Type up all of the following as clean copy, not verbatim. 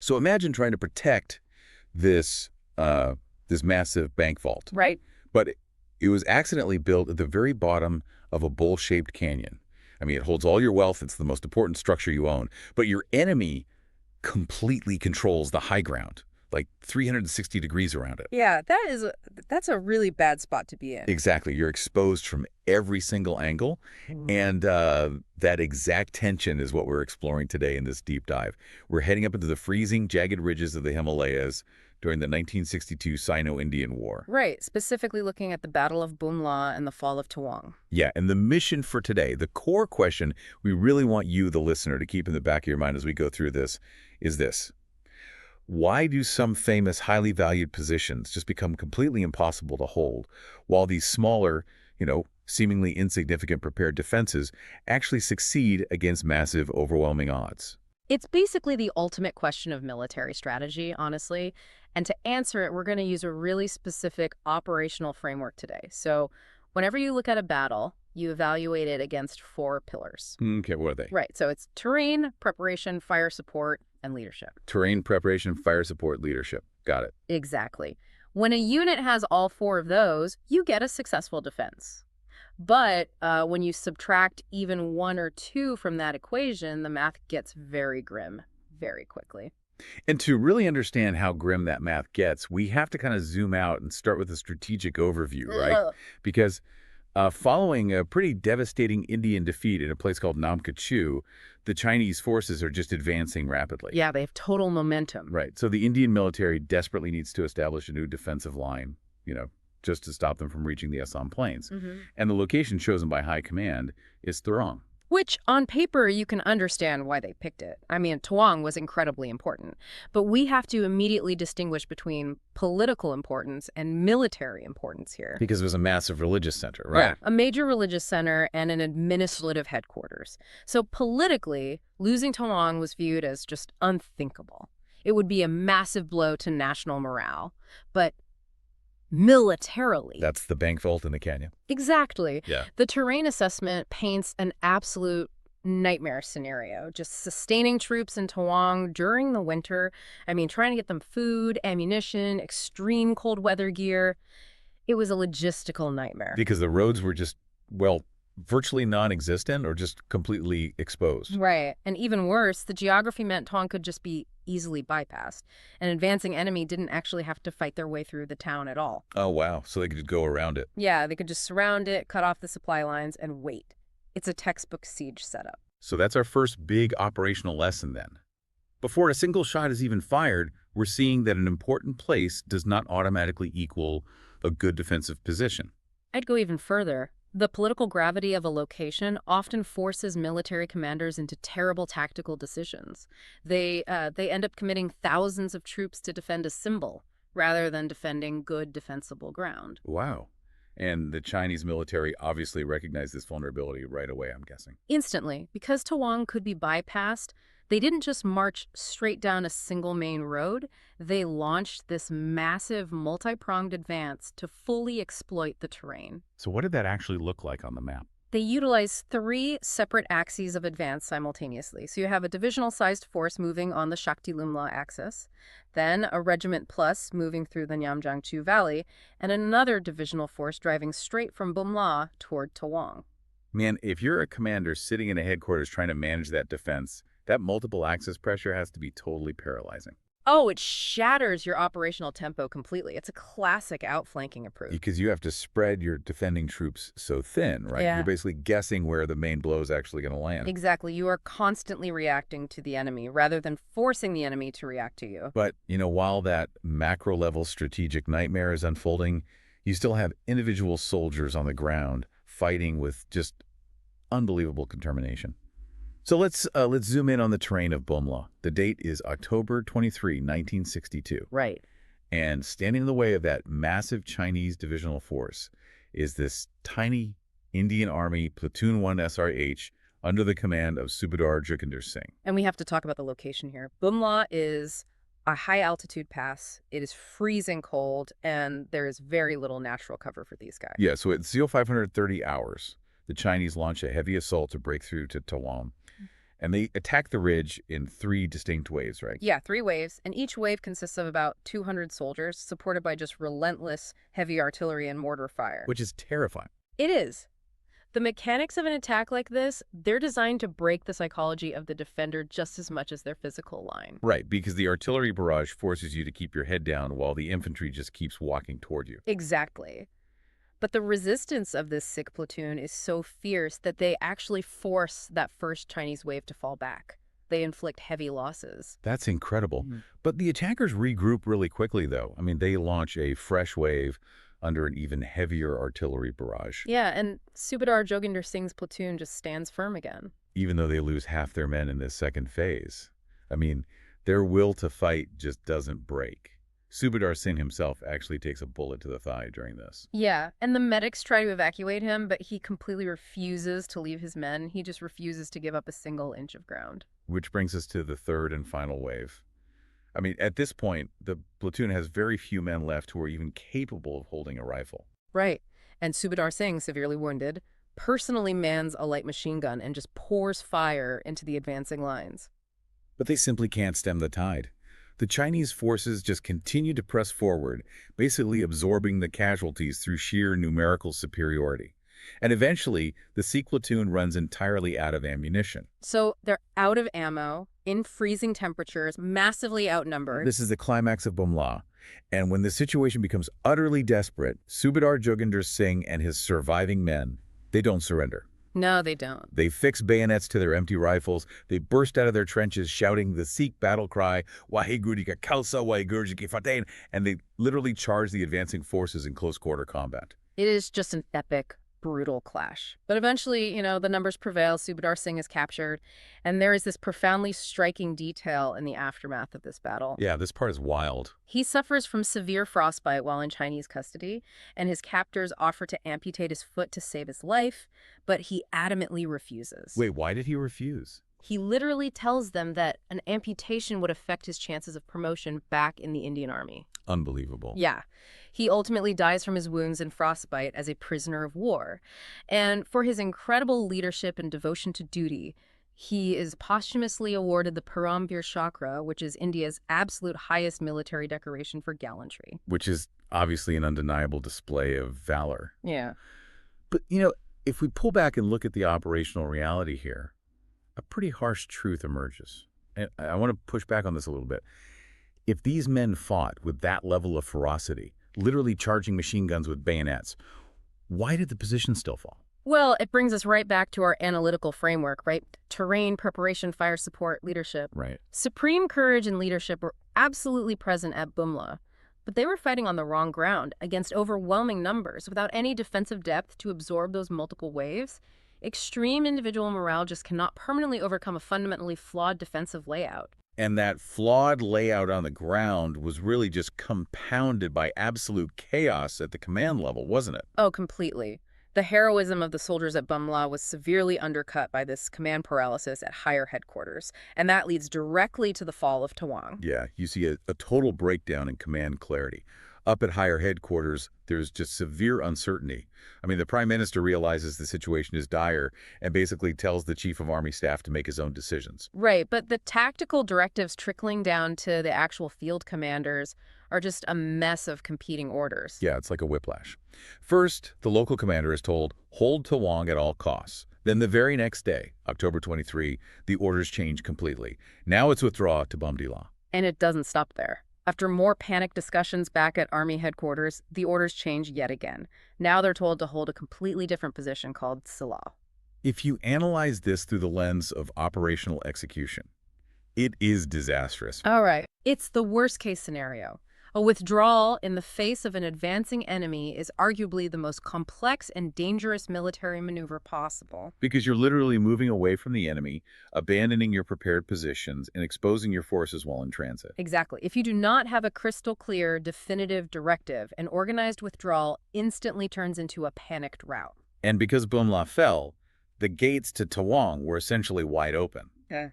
So imagine trying to protect this this massive bank vault. Right. But it was accidentally built at the very bottom of a bowl-shaped canyon. I mean, it holds all your wealth. It's the most important structure you own. But your enemy completely controls the high ground, like 360 degrees around it. Yeah, that's a really bad spot to be in. Exactly. You're exposed from every single angle. And that exact tension is what we're exploring today in this deep dive. We're heading up into the freezing, jagged ridges of the Himalayas during the 1962 Sino-Indian War. Right, specifically looking at the Battle of Bumla and the fall of Tawang. Yeah, and the mission for today, the core question we really want you, the listener, to keep in the back of your mind as we go through this is this. Why do some famous, highly valued positions just become completely impossible to hold, while these smaller, seemingly insignificant prepared defenses actually succeed against massive, overwhelming odds? It's basically the ultimate question of military strategy, honestly. And to answer it, we're going to use a really specific operational framework today. So whenever you look at a battle, you evaluate it against 4 pillars. Okay, what are they? Right. So it's terrain, preparation, fire support, and leadership. Terrain, preparation, fire support, leadership. Got it. Exactly. When a unit has all 4 of those, you get a successful defense. But when you subtract even 1 or 2 from that equation, the math gets very grim very quickly. And to really understand how grim that math gets, we have to kind of zoom out and start with a strategic overview, right? Ugh. Because following a pretty devastating Indian defeat in a place called Namkachu, the Chinese forces are just advancing rapidly. Yeah, they have total momentum. Right. So the Indian military desperately needs to establish a new defensive line, just to stop them from reaching the Assam Plains. And the location chosen by high command is Tawang. Which, on paper, you can understand why they picked it. I mean, Tawang was incredibly important. But we have to immediately distinguish between political importance and military importance here. Because it was a massive religious center, right? Yeah, a major religious center and an administrative headquarters. So politically, losing Tawang was viewed as just unthinkable. It would be a massive blow to national morale. But militarily. That's the bank vault in the canyon. Exactly. Yeah. The terrain assessment paints an absolute nightmare scenario. Just sustaining troops in Tawang during the winter. I mean, trying to get them food, ammunition, extreme cold weather gear. It was a logistical nightmare. Because the roads were just, virtually non-existent or just completely exposed. Right. And even worse, the geography meant Tawang could just be easily bypassed. An advancing enemy didn't actually have to fight their way through the town at all. Oh, wow. So they could just go around it. Yeah, they could just surround it, cut off the supply lines, and wait. It's a textbook siege setup. So that's our first big operational lesson then. Before a single shot is even fired, we're seeing that an important place does not automatically equal a good defensive position. I'd go even further. The political gravity of a location often forces military commanders into terrible tactical decisions. They end up committing thousands of troops to defend a symbol rather than defending good defensible ground. Wow. And the Chinese military obviously recognized this vulnerability right away, I'm guessing. Instantly, because Tawang could be bypassed, they didn't just march straight down a single main road. They launched this massive multi-pronged advance to fully exploit the terrain. So what did that actually look like on the map? They utilized 3 separate axes of advance simultaneously. So you have a divisional-sized force moving on the Shakti-Lumla axis, then a regiment plus moving through the Nyamjangchu Valley, and another divisional force driving straight from Bumla toward Tawang. Man, if you're a commander sitting in a headquarters trying to manage that defense, that multiple axis pressure has to be totally paralyzing. Oh, it shatters your operational tempo completely. It's a classic outflanking approach. Because you have to spread your defending troops so thin, right? Yeah. You're basically guessing where the main blow is actually going to land. Exactly. You are constantly reacting to the enemy rather than forcing the enemy to react to you. But, while that macro-level strategic nightmare is unfolding, you still have individual soldiers on the ground fighting with just unbelievable determination. So let's zoom in on the terrain of Bumla. The date is October 23, 1962. Right. And standing in the way of that massive Chinese divisional force is this tiny Indian Army Platoon 1 SRH under the command of Subedar Jukender Singh. And we have to talk about the location here. Bumla is a high-altitude pass. It is freezing cold, and there is very little natural cover for these guys. Yeah, so at 0530 hours, the Chinese launch a heavy assault to break through to Tawang. And they attack the ridge in 3 distinct waves, right? Yeah, 3 waves, and each wave consists of about 200 soldiers, supported by just relentless heavy artillery and mortar fire. Which is terrifying. It is. The mechanics of an attack like this, they're designed to break the psychology of the defender just as much as their physical line. Right, because the artillery barrage forces you to keep your head down while the infantry just keeps walking toward you. Exactly. But the resistance of this sick platoon is so fierce that they actually force that first Chinese wave to fall back. They inflict heavy losses. That's incredible. But the attackers regroup really quickly, though. I mean, they launch a fresh wave under an even heavier artillery barrage, Yeah, and Subedar Joginder Singh's platoon just stands firm again. even though they lose half their men in this second phase. I mean, their will to fight just doesn't break. Subedar Singh himself actually takes a bullet to the thigh during this. Yeah, and the medics try to evacuate him, but he completely refuses to leave his men. He just refuses to give up a single inch of ground. Which brings us to the third and final wave. I mean, at this point, the platoon has very few men left who are even capable of holding a rifle. Right. And Subedar Singh, severely wounded, personally mans a light machine gun and just pours fire into the advancing lines. But they simply can't stem the tide. The Chinese forces just continue to press forward, basically absorbing the casualties through sheer numerical superiority. And eventually, the Sikh platoon runs entirely out of ammunition. So they're out of ammo, in freezing temperatures, massively outnumbered. This is the climax of Bumla. And when the situation becomes utterly desperate, Subedar Joginder Singh and his surviving men, they don't surrender. No, they don't. They fix bayonets to their empty rifles. They burst out of their trenches shouting the Sikh battle cry, Waheguru Ji Ka Khalsa, Waheguru Ji Ki Fateh, and they literally charge the advancing forces in close-quarter combat. It is just an epic, brutal clash. But eventually, the numbers prevail. Subedar Singh is captured. And there is this profoundly striking detail in the aftermath of this battle. Yeah, this part is wild. He suffers from severe frostbite while in Chinese custody, and his captors offer to amputate his foot to save his life, but he adamantly refuses. Wait, why did he refuse? He literally tells them that an amputation would affect his chances of promotion back in the Indian Army. Unbelievable. Yeah. He ultimately dies from his wounds and frostbite as a prisoner of war. And for his incredible leadership and devotion to duty, he is posthumously awarded the Paramvir Chakra, which is India's absolute highest military decoration for gallantry. Which is obviously an undeniable display of valor. Yeah. But, if we pull back and look at the operational reality here, a pretty harsh truth emerges. And I want to push back on this a little bit. If these men fought with that level of ferocity, literally charging machine guns with bayonets, why did the position still fall? Well, it brings us right back to our analytical framework, right? Terrain, preparation, fire support, leadership. Right. Supreme courage and leadership were absolutely present at Bumla, but they were fighting on the wrong ground against overwhelming numbers without any defensive depth to absorb those multiple waves. Extreme individual morale just cannot permanently overcome a fundamentally flawed defensive layout. And that flawed layout on the ground was really just compounded by absolute chaos at the command level, wasn't it? Oh, completely. The heroism of the soldiers at Bumla was severely undercut by this command paralysis at higher headquarters, and that leads directly to the fall of Tawang. Yeah, you see a total breakdown in command clarity. Up at higher headquarters, there's just severe uncertainty. I mean, the prime minister realizes the situation is dire and basically tells the chief of army staff to make his own decisions. Right, but the tactical directives trickling down to the actual field commanders are just a mess of competing orders. Yeah, it's like a whiplash. First, the local commander is told, hold Tawang at all costs. Then the very next day, October 23, the orders change completely. Now it's withdraw to Bumdila. And it doesn't stop there. After more panic discussions back at Army headquarters, the orders change yet again. Now they're told to hold a completely different position called Silla. If you analyze this through the lens of operational execution, it is disastrous. All right. It's the worst-case scenario. A withdrawal in the face of an advancing enemy is arguably the most complex and dangerous military maneuver possible. Because you're literally moving away from the enemy, abandoning your prepared positions, and exposing your forces while in transit. Exactly. If you do not have a crystal clear, definitive directive, an organized withdrawal instantly turns into a panicked rout. And because Bumla fell, the gates to Tawang were essentially wide open. Yeah.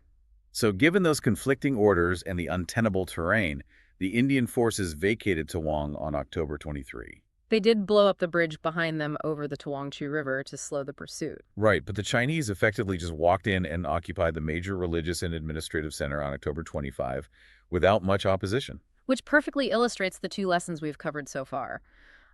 So given those conflicting orders and the untenable terrain, the Indian forces vacated Tawang on October 23. They did blow up the bridge behind them over the Tawang River to slow the pursuit. Right, but the Chinese effectively just walked in and occupied the major religious and administrative center on October 25 without much opposition. Which perfectly illustrates the two lessons we've covered so far.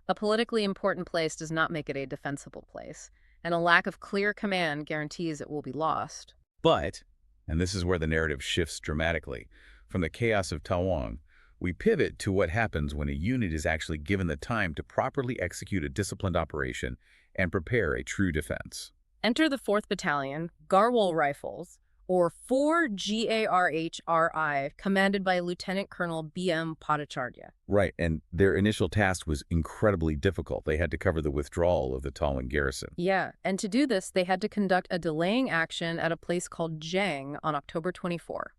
A politically important place does not make it a defensible place, and a lack of clear command guarantees it will be lost. But, and this is where the narrative shifts dramatically, from the chaos of Tawang, we pivot to what happens when a unit is actually given the time to properly execute a disciplined operation and prepare a true defense. Enter the 4th Battalion, Garhwal Rifles, or 4 GARHRI, commanded by Lieutenant Colonel B.M. Bhattacharya. Right, and their initial task was incredibly difficult. They had to cover the withdrawal of the Tawang garrison. Yeah, and to do this, they had to conduct a delaying action at a place called Jang on October 24.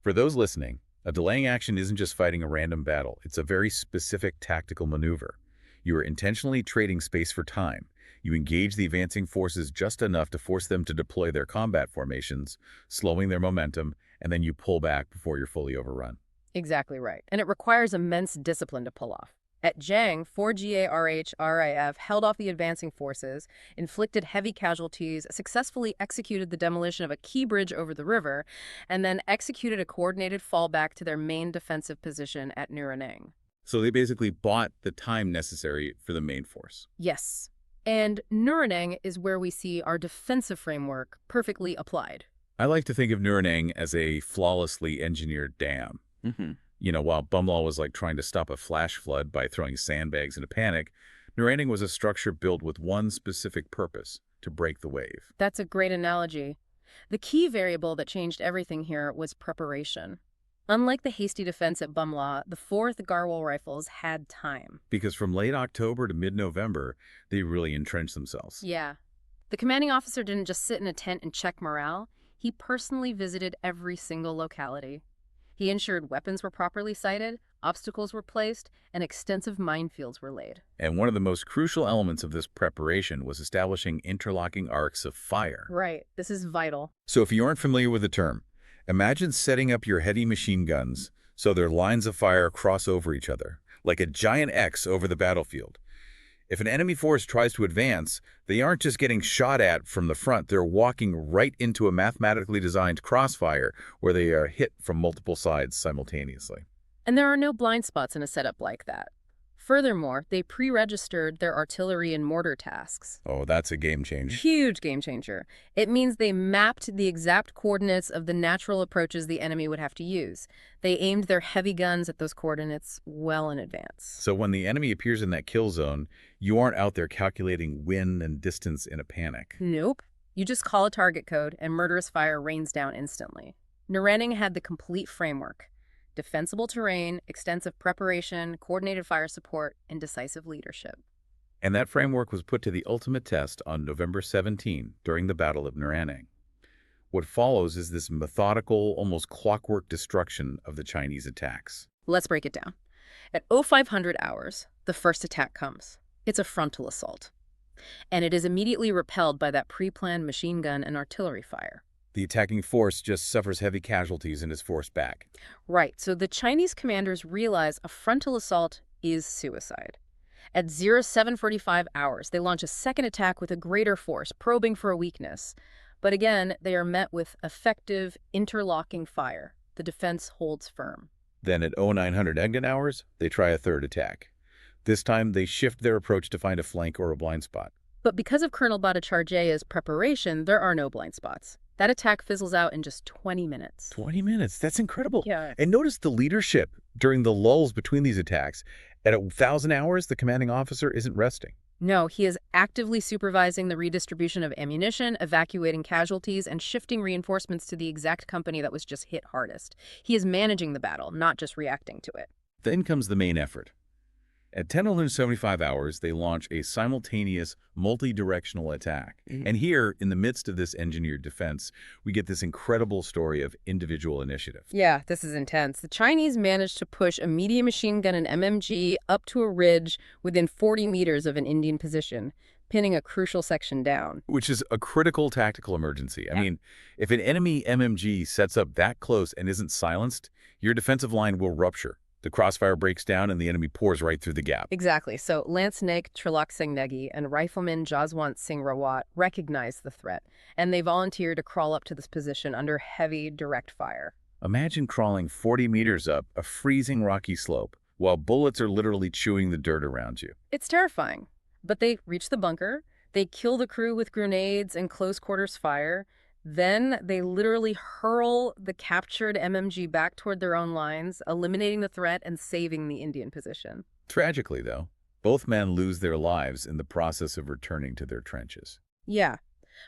For those listening, a delaying action isn't just fighting a random battle. It's a very specific tactical maneuver. You are intentionally trading space for time. You engage the advancing forces just enough to force them to deploy their combat formations, slowing their momentum, and then you pull back before you're fully overrun. Exactly right. And it requires immense discipline to pull off. At Jang, 4 GARHRIF held off the advancing forces, inflicted heavy casualties, successfully executed the demolition of a key bridge over the river, and then executed a coordinated fallback to their main defensive position at Nuranang. So they basically bought the time necessary for the main force. Yes. And Nuranang is where we see our defensive framework perfectly applied. I like to think of Nuranang as a flawlessly engineered dam. You know, while Bumlaw was like trying to stop a flash flood by throwing sandbags in a panic, Nuranang was a structure built with one specific purpose: to break the wave. That's a great analogy. The key variable that changed everything here was preparation. Unlike the hasty defense at Bumlaw, the 4th Garhwal Rifles had time. Because from late October to mid-November, they really entrenched themselves. Yeah. The commanding officer didn't just sit in a tent and check morale. He personally visited every single locality. He ensured weapons were properly sighted, obstacles were placed, and extensive minefields were laid. And one of the most crucial elements of this preparation was establishing interlocking arcs of fire. Right. This is vital. So if you aren't familiar with the term, imagine setting up your heavy machine guns so their lines of fire cross over each other, like a giant X over the battlefield. If an enemy force tries to advance, they aren't just getting shot at from the front, they're walking right into a mathematically designed crossfire where they are hit from multiple sides simultaneously. And there are no blind spots in a setup like that. Furthermore, they pre-registered their artillery and mortar tasks. Oh, that's a game change. Huge game changer. It means they mapped the exact coordinates of the natural approaches the enemy would have to use. They aimed their heavy guns at those coordinates well in advance. So when the enemy appears in that kill zone, you aren't out there calculating wind and distance in a panic. Nope. You just call a target code and murderous fire rains down instantly. Nuranang had the complete framework: defensible terrain, extensive preparation, coordinated fire support, and decisive leadership. And that framework was put to the ultimate test on November 17 during the Battle of Nuranang. What follows is this methodical, almost clockwork destruction of the Chinese attacks. Let's break it down. At 0500 hours, the first attack comes. It's a frontal assault. And it is immediately repelled by that pre-planned machine gun and artillery fire. The attacking force just suffers heavy casualties and is forced back. Right, so the Chinese commanders realize a frontal assault is suicide. At 0745 hours, they launch a second attack with a greater force, probing for a weakness. But again, they are met with effective, interlocking fire. The defense holds firm. Then at 0900 Egnan hours, they try a third attack. This time, they shift their approach to find a flank or a blind spot. But because of Colonel Bhattacharya's preparation, there are no blind spots. That attack fizzles out in just 20 minutes. 20 minutes? That's incredible. Yeah. And notice the leadership during the lulls between these attacks. At 1000 hours, the commanding officer isn't resting. No, he is actively supervising the redistribution of ammunition, evacuating casualties, and shifting reinforcements to the exact company that was just hit hardest. He is managing the battle, not just reacting to it. Then comes the main effort. At 10:75 hours, they launch a simultaneous, multi-directional attack. And here, in the midst of this engineered defense, we get this incredible story of individual initiative. Yeah, this is intense. The Chinese managed to push a medium machine gun and MMG up to a ridge within 40 meters of an Indian position, pinning a crucial section down. Which is a critical tactical emergency. I mean, if an enemy MMG sets up that close and isn't silenced, your defensive line will rupture. The crossfire breaks down and the enemy pours right through the gap. Exactly. So Lance Neg Trilok Singh Negi and Rifleman Jaswant Singh Rawat recognize the threat, and they volunteer to crawl up to this position under heavy direct fire. Imagine crawling 40 meters up a freezing rocky slope while bullets are literally chewing the dirt around you. It's terrifying. But they reach the bunker, they kill the crew with grenades and close quarters fire, then they literally hurl the captured MMG back toward their own lines, eliminating the threat and saving the Indian position. Tragically, though, both men lose their lives in the process of returning to their trenches. Yeah,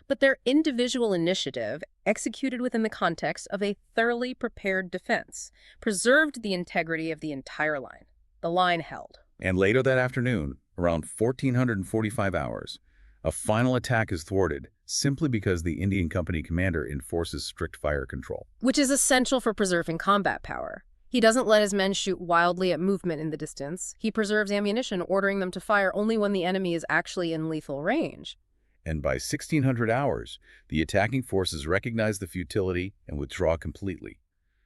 but their individual initiative, executed within the context of a thoroughly prepared defense, preserved the integrity of the entire line. The line held. And later that afternoon, around 1445 hours, a final attack is thwarted simply because the Indian company commander enforces strict fire control. Which is essential for preserving combat power. He doesn't let his men shoot wildly at movement in the distance. He preserves ammunition, ordering them to fire only when the enemy is actually in lethal range. And by 1600 hours, the attacking forces recognize the futility and withdraw completely.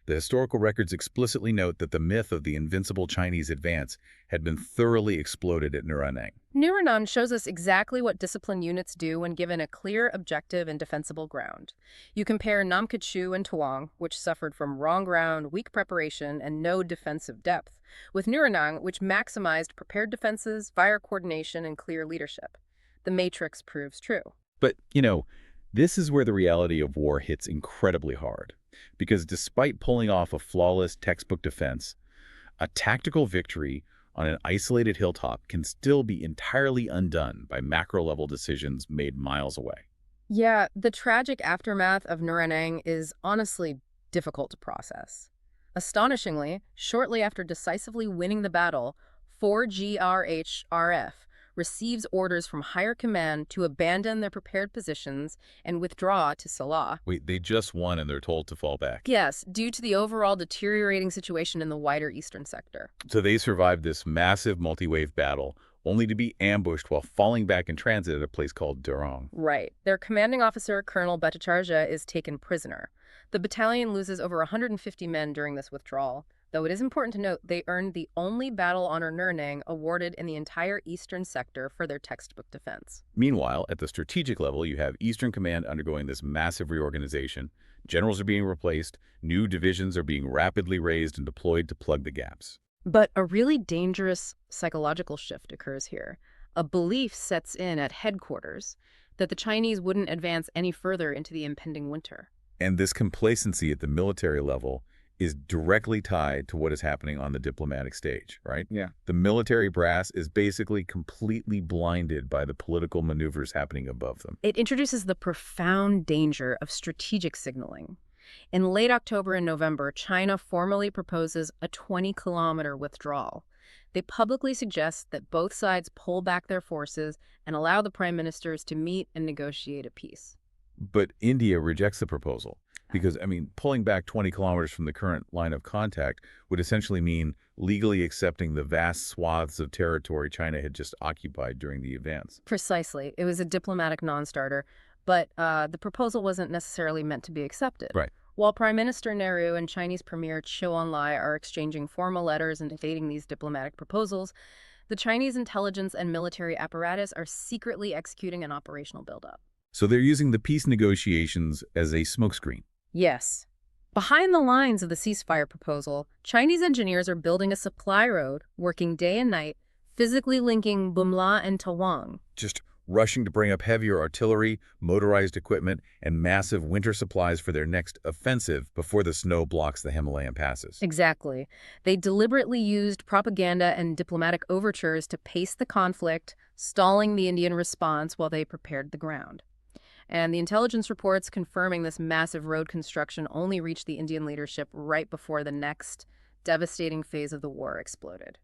The historical records explicitly note that the myth of the invincible Chinese advance had been thoroughly exploded at Nuranang. Nuranang shows us exactly what disciplined units do when given a clear, objective, and defensible ground. You compare Namkachu and Tawang, which suffered from wrong ground, weak preparation, and no defensive depth, with Nuranang, which maximized prepared defenses, fire coordination, and clear leadership. The matrix proves true. But, this is where the reality of war hits incredibly hard. Because despite pulling off a flawless textbook defense, a tactical victory on an isolated hilltop can still be entirely undone by macro-level decisions made miles away. Yeah, the tragic aftermath of Nuranang is honestly difficult to process. Astonishingly, shortly after decisively winning the battle, 4GRHRF receives orders from higher command to abandon their prepared positions and withdraw to Salah. Wait, they just won and they're told to fall back. Yes, due to the overall deteriorating situation in the wider eastern sector. So they survived this massive multi-wave battle, only to be ambushed while falling back in transit at a place called Tawang. Right. Their commanding officer, Colonel Bhattacharya, is taken prisoner. The battalion loses over 150 men during this withdrawal. Though it is important to note, they earned the only Battle Honor Nuranang awarded in the entire eastern sector for their textbook defense. Meanwhile, at the strategic level, you have Eastern Command undergoing this massive reorganization. Generals are being replaced, new divisions are being rapidly raised and deployed to plug the gaps. But a really dangerous psychological shift occurs here. A belief sets in at headquarters that the Chinese wouldn't advance any further into the impending winter. And this complacency at the military level is directly tied to what is happening on the diplomatic stage, right? Yeah. The military brass is basically completely blinded by the political maneuvers happening above them. It introduces the profound danger of strategic signaling. In late October and November, China formally proposes a 20-kilometer withdrawal. They publicly suggest that both sides pull back their forces and allow the prime ministers to meet and negotiate a peace. But India rejects the proposal. Because, pulling back 20 kilometers from the current line of contact would essentially mean legally accepting the vast swaths of territory China had just occupied during the advance. Precisely. It was a diplomatic non-starter, but the proposal wasn't necessarily meant to be accepted. Right. While Prime Minister Nehru and Chinese Premier Zhou Enlai are exchanging formal letters and debating these diplomatic proposals, the Chinese intelligence and military apparatus are secretly executing an operational buildup. So they're using the peace negotiations as a smokescreen. Yes. Behind the lines of the ceasefire proposal, Chinese engineers are building a supply road, working day and night, physically linking Bumla and Tawang. Just rushing to bring up heavier artillery, motorized equipment, and massive winter supplies for their next offensive before the snow blocks the Himalayan passes. Exactly. They deliberately used propaganda and diplomatic overtures to pace the conflict, stalling the Indian response while they prepared the ground. And the intelligence reports confirming this massive road construction only reached the Indian leadership right before the next devastating phase of the war exploded.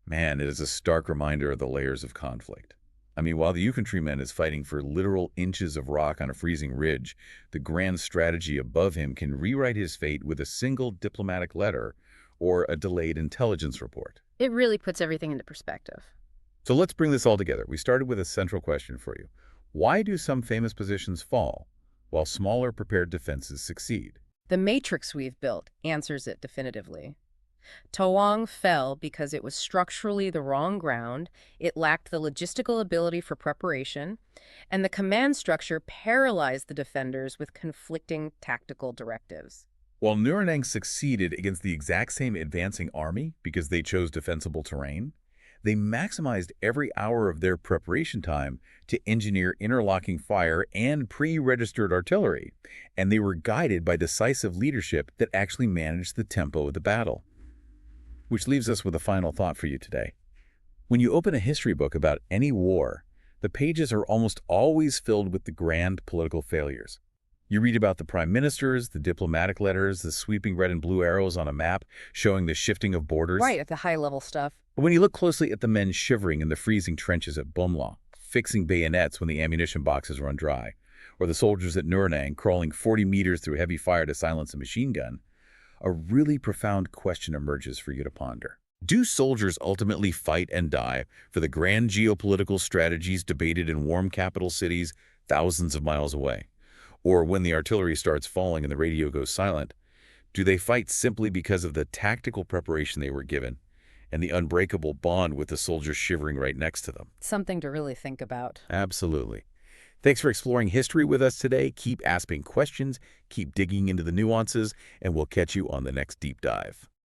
Man, it is a stark reminder of the layers of conflict. While the infantryman is fighting for literal inches of rock on a freezing ridge, the grand strategy above him can rewrite his fate with a single diplomatic letter or a delayed intelligence report. It really puts everything into perspective. So let's bring this all together. We started with a central question for you. Why do some famous positions fall, while smaller prepared defenses succeed? The matrix we've built answers it definitively. Tawang fell because it was structurally the wrong ground, it lacked the logistical ability for preparation, and the command structure paralyzed the defenders with conflicting tactical directives. While Nuranang succeeded against the exact same advancing army because they chose defensible terrain, they maximized every hour of their preparation time to engineer interlocking fire and pre-registered artillery, and they were guided by decisive leadership that actually managed the tempo of the battle. Which leaves us with a final thought for you today. When you open a history book about any war, the pages are almost always filled with the grand political failures. You read about the prime ministers, the diplomatic letters, the sweeping red and blue arrows on a map showing the shifting of borders. Right, at the high-level stuff. But when you look closely at the men shivering in the freezing trenches at Bomla, fixing bayonets when the ammunition boxes run dry, or the soldiers at Nuranang crawling 40 meters through heavy fire to silence a machine gun, a really profound question emerges for you to ponder. Do soldiers ultimately fight and die for the grand geopolitical strategies debated in warm capital cities thousands of miles away? Or when the artillery starts falling and the radio goes silent, do they fight simply because of the tactical preparation they were given and the unbreakable bond with the soldiers shivering right next to them? Something to really think about. Absolutely. Thanks for exploring history with us today. Keep asking questions, keep digging into the nuances, and we'll catch you on the next deep dive.